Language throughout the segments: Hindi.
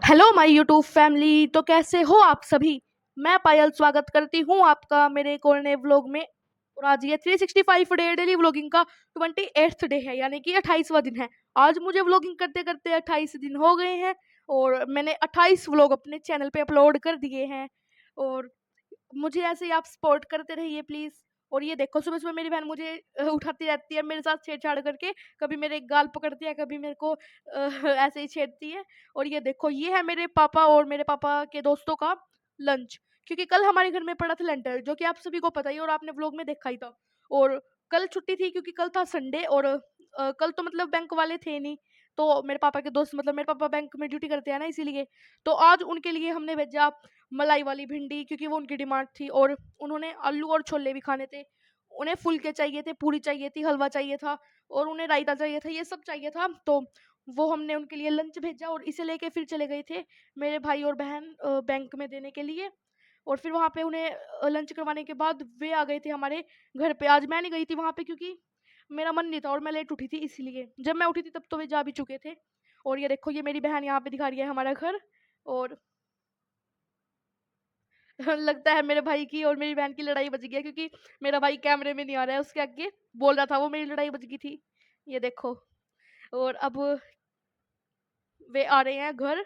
Hello my YouTube family. तो कैसे हो आप सभी। मैं पायल स्वागत करती हूँ आपका मेरे एक और नए व्लॉग में। और आज ये 365 डे डेली व्लॉगिंग का 28th डे है, यानी कि 28वां दिन है। आज मुझे व्लॉगिंग करते करते 28 दिन हो गए हैं और मैंने 28 व्लॉग अपने चैनल पे अपलोड कर दिए हैं। और मुझे ऐसे ही आप सपोर्ट करते रहिए प्लीज। और ये देखो, सुबह सुबह मेरी बहन मुझे उठाती रहती है मेरे साथ छेड़छाड़ करके। कभी मेरे गाल पकड़ती है, कभी मेरे को ऐसे ही छेड़ती है। और ये देखो, ये है मेरे पापा और मेरे पापा के दोस्तों का लंच। क्योंकि कल हमारे घर में पड़ा था लेंटर, जो कि आप सभी को पता ही और आपने व्लॉग में देखा ही था। और कल छुट्टी थी क्योंकि कल था संडे। और कल तो मतलब बैंक वाले थे नहीं। तो मेरे पापा के दोस्त, मतलब मेरे पापा बैंक में ड्यूटी करते हैं ना, इसीलिए। तो आज उनके लिए हमने भेजा मलाई वाली भिंडी, क्योंकि वो उनकी डिमांड थी। और उन्होंने आलू और छोले भी खाने थे। उन्हें फुलके चाहिए थे, पूरी चाहिए थी, हलवा चाहिए था और उन्हें रायता चाहिए था, ये सब चाहिए था। तो वो हमने उनके लिए लंच भेजा और इसे लेके फिर चले गए थे मेरे भाई और बहन बैंक में देने के लिए। और फिर वहाँ पे उन्हें लंच करवाने के बाद वे आ गए थे हमारे घर पे। आज मैं नहीं गई थी वहाँ पे क्योंकि मेरा मन नहीं था और मैं लेट उठी थी, इसलिए जब मैं उठी थी तब तो वे जा भी चुके थे। और ये देखो, ये मेरी बहन यहाँ पे दिखा रही है हमारा घर। और लगता है मेरे भाई की और मेरी बहन की लड़ाई बच गई है, क्योंकि मेरा भाई कैमरे में नहीं आ रहा है, उसके आगे बोल रहा था वो, मेरी लड़ाई बच गई थी। ये देखो। और अब वे आ रहे हैं घर।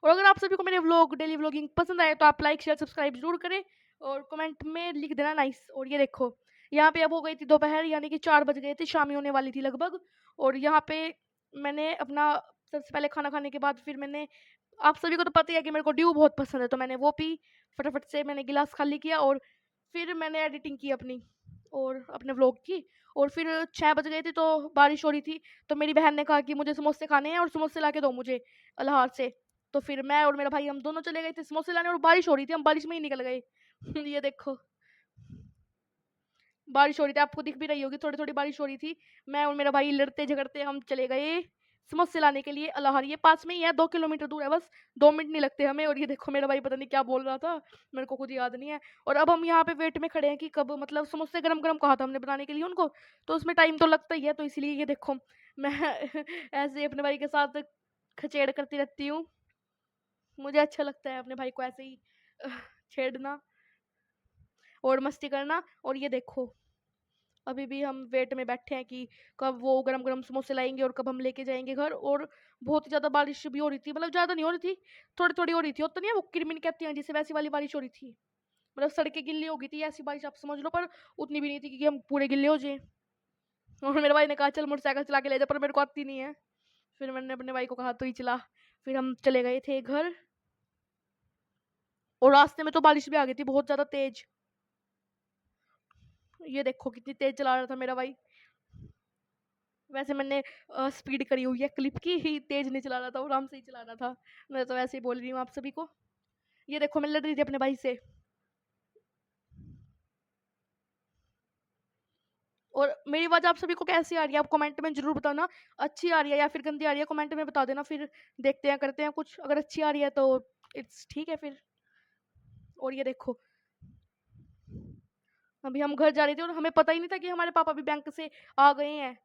और अगर आप सभी को मेरे व्लॉग डेली व्लॉगिंग पसंद आए तो आप लाइक शेयर सब्सक्राइब जरूर करें और कमेंट में लिख देना नाइस। और ये देखो, यहाँ पे अब हो गई थी दोपहर, यानी कि 4 बज गए थे, शाम ही होने वाली थी लगभग। और यहाँ पे मैंने अपना सबसे पहले खाना खाने के बाद फिर मैंने, आप सभी को तो पता ही है कि मेरे को ड्यू बहुत पसंद है, तो मैंने वो पी। फटाफट से मैंने गिलास खाली किया और फिर मैंने एडिटिंग की अपनी और अपने व्लॉग की। और फिर 6 बज गए थे तो बारिश हो रही थी। तो मेरी बहन ने कहा कि मुझे समोसे खाने हैं और समोसे ला के दो मुझे अल्हार से। तो फिर मैं और मेरा भाई हम दोनों चले गए थे समोसे लाने और बारिश हो रही थी, हम बारिश में ही निकल गए। ये देखो, बारिश हो रही थी, आपको दिख भी रही होगी, थोड़ी थोड़ी बारिश हो रही थी। मैं और मेरा भाई लड़ते झगड़ते हम चले गए समोसे लाने के लिए अल्हार। ये पास में ही है, 2 किलोमीटर दूर है बस, 2 मिनट नहीं लगते हमें। और ये देखो, मेरा भाई पता नहीं क्या बोल रहा था, मेरे को खुद याद नहीं है। और अब हम यहाँ पे वेट में खड़े हैं कि कब, मतलब समोसे गरम गरम कहा था हमने बनाने के लिए उनको, तो उसमें टाइम तो लगता ही है। तो इसलिए ये देखो, मैं ऐसे ही अपने भाई के साथ खचेड़ करती रहती हूँ। मुझे अच्छा लगता है अपने भाई को ऐसे ही छेड़ना और मस्ती करना। और ये देखो, अभी भी हम वेट में बैठे हैं कि कब वो गरम गरम समोसे लाएंगे और कब हम लेके जाएंगे घर। और बहुत ही ज़्यादा बारिश भी हो रही थी, मतलब ज़्यादा नहीं हो रही थी, थोड़ी थोड़ी हो रही थी। होता नहीं है वो किरमिन कहती हैं जिसे, वैसी वाली बारिश हो रही थी। मतलब सड़कें गिल्ली हो गई थी, ऐसी बारिश आप समझ लो, पर उतनी भी नहीं थी कि हम पूरे गिल्ले हो जाए। और मेरे भाई ने कहा चल मोटरसाइकिल चला के ले जा, पर मेरे को आती नहीं है। फिर मैंने अपने भाई को कहा तो ही चला। फिर हम चले गए थे घर। और रास्ते में तो बारिश भी आ गई थी बहुत ज़्यादा तेज। ये देखो कितनी तेज चला रहा था मेरा भाई। वैसे मैंने स्पीड करी हुई है क्लिप की ही, तेज नहीं चला रहा था, आराम से ही चला रहा था। मैं तो वैसे ही बोल रही हूँ आप सभी को। ये देखो, मैं लड़ रही थी अपने भाई से। और मेरी आवाज आप सभी को कैसी आ रही है आप कमेंट में जरूर बताना। अच्छी आ रही है या फिर गंदी आ रही है, कमेंट में बता देना, फिर देखते हैं करते हैं कुछ। अगर अच्छी आ रही है तो इट्स ठीक है फिर। और ये देखो, अभी हम घर जा रहे थे और हमें पता ही नहीं था कि हमारे पापा भी बैंक से आ गए हैं।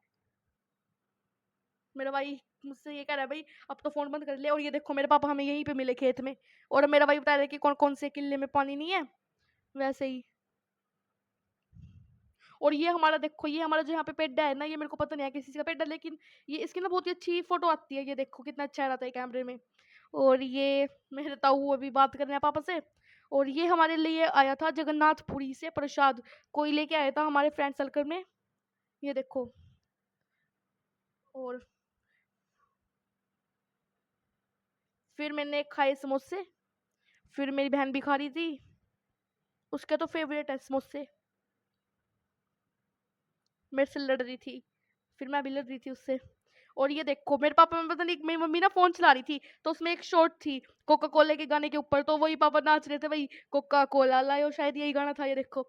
मेरा भाई मुझसे ये कह रहा है भाई अब तो फोन बंद कर ले। और ये देखो, मेरे पापा हमें यहीं पे मिले खेत में। और मेरा भाई बता रहा है कि कौन कौन से किले में पानी नहीं है, वैसे ही। और ये हमारा देखो, ये हमारा जो यहाँ पे पेड्डा है ना, ये मेरे को पता नहीं है किसी चीज़ का पेड्डा, लेकिन ये इसकी ना बहुत ही अच्छी फोटो आती है। ये देखो कितना अच्छा आ रहा था कैमरे में। और ये मेरे ताऊ अभी बात कर रहे हैं पापा से। और ये हमारे लिए आया था जगन्नाथपुरी से प्रसाद, कोई लेके आया था हमारे फ्रेंड सर्कल में। ये देखो। और फिर मैंने खाए समोसे। फिर मेरी बहन भी खा रही थी, उसके तो फेवरेट है समोसे। मेरे से लड़ रही थी, फिर मैं भी लड़ रही थी उससे। और ये देखो, मेरे पापा में पता नहीं, मेरी मम्मी ना फोन चला रही थी, तो उसमें एक शॉर्ट थी कोका कोला के गाने के ऊपर, तो वही पापा नाच रहे थे, वही कोका कोला लायो, शायद यही गाना था। ये देखो,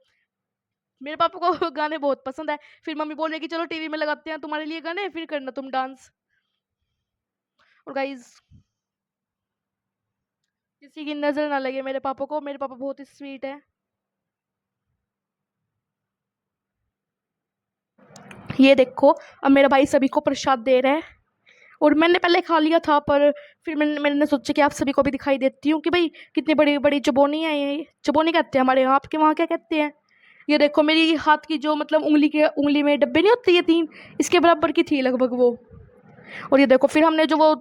मेरे पापा को गाने बहुत पसंद है। फिर मम्मी बोल रही कि चलो टीवी में लगाते हैं तुम्हारे लिए गाने, फिर करना तुम डांस। और गाइज, किसी की नजर ना लगे मेरे पापा को, मेरे पापा बहुत ही स्वीट है। ये देखो, अब मेरा भाई सभी को प्रसाद दे रहा है। और मैंने पहले खा लिया था, पर फिर मैंने सोचा कि आप सभी को भी दिखाई देती हूँ कि भाई कितनी बड़ी बड़ी चबोनी है ये। चबोनी कहते हैं हमारे यहाँ, आपके वहाँ क्या कहते हैं? ये देखो मेरी हाथ की जो मतलब उंगली में डब्बे नहीं होते ये 3, इसके बराबर की थी लगभग वो। और ये देखो फिर हमने जो वो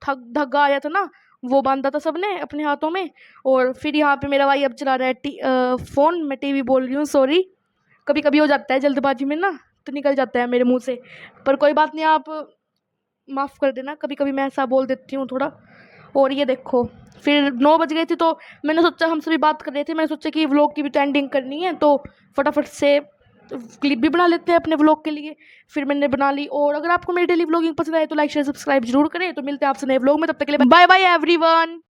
धागा आया था ना, वो बांधा था सबने अपने हाथों में। और फिर यहाँ पे मेरा भाई अब चला रहा है फ़ोन, मैं टीवी बोल रही हूँ, सॉरी। कभी कभी हो जाता है जल्दबाजी में ना, तो निकल जाता है मेरे मुंह से, पर कोई बात नहीं, आप माफ़ कर देना, कभी कभी मैं ऐसा बोल देती हूँ थोड़ा। और ये देखो फिर 9 बज गए थे, तो मैंने सोचा, हम सभी बात कर रहे थे, मैंने सोचा कि व्लॉग की भी तो एंडिंग करनी है, तो फटाफट से क्लिप भी बना लेते हैं अपने व्लॉग के लिए। फिर मैंने बना ली। और अगर आपको मेरी डेली व्लॉगिंग पसंद आए तो लाइक शेयर सब्सक्राइब जरूर करें। तो मिलते हैं आपसे नए व्लॉग में, तब तक के लिए बाय बाय एवरीवन।